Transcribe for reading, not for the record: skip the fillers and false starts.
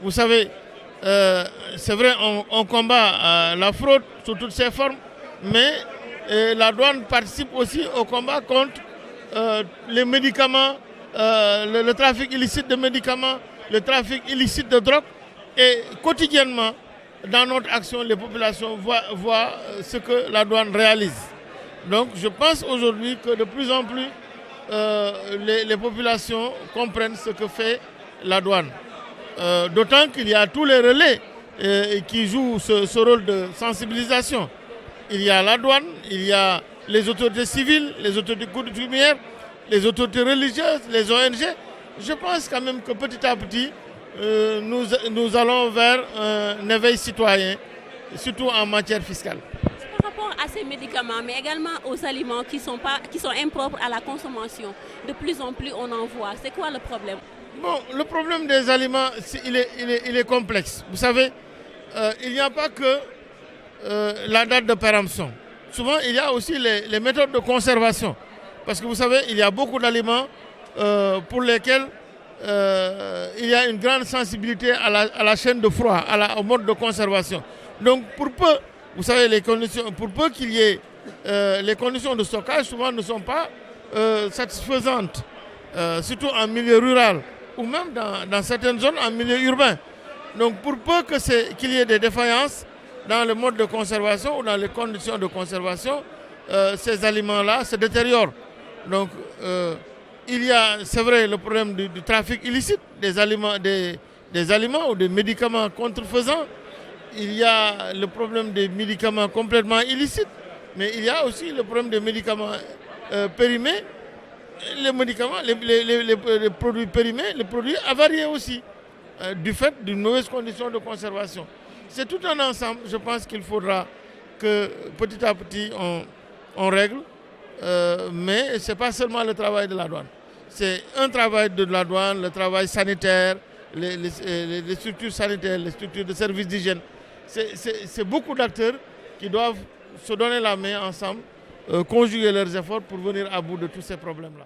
Vous savez, c'est vrai, on combat la fraude sous toutes ses formes, mais la douane participe aussi au combat contre les médicaments, le trafic illicite de médicaments, le trafic illicite de drogue. Et quotidiennement, dans notre action, les populations voient ce que la douane réalise. Donc je pense aujourd'hui que de plus en plus, les populations comprennent ce que fait la douane. D'autant qu'il y a tous les relais qui jouent ce rôle de sensibilisation. Il y a la douane, il y a les autorités civiles, les autorités coutumières, les autorités religieuses, les ONG. Je pense quand même que petit à petit, nous allons vers un éveil citoyen, surtout en matière fiscale. Par rapport à ces médicaments, mais également aux aliments qui sont impropres à la consommation, de plus en plus on en voit. C'est quoi le problème? Bon, le problème des aliments, il est complexe. Vous savez, il n'y a pas que la date de péremption. Souvent, il y a aussi les méthodes de conservation. Parce que vous savez, il y a beaucoup d'aliments pour lesquels il y a une grande sensibilité à la chaîne de froid, au mode de conservation. Donc, pour peu, vous savez, pour peu qu'il y ait les conditions de stockage, souvent ne sont pas satisfaisantes, surtout en milieu rural ou même dans certaines zones en milieu urbain. Donc, pour peu qu'il y ait des défaillances dans le mode de conservation ou dans les conditions de conservation, ces aliments-là se détériorent. Donc, il y a, c'est vrai, le problème du trafic illicite des aliments ou des médicaments contrefaisants. Il y a le problème des médicaments complètement illicites, mais il y a aussi le problème des médicaments périmés, les produits périmés, les produits avariés aussi, du fait d'une mauvaise condition de conservation. C'est tout un ensemble, je pense qu'il faudra que petit à petit on règle. Mais ce n'est pas seulement le travail de la douane. C'est un travail de la douane, le travail sanitaire, les structures sanitaires, les structures de services d'hygiène. C'est beaucoup d'acteurs qui doivent se donner la main ensemble, conjuguer leurs efforts pour venir à bout de tous ces problèmes-là.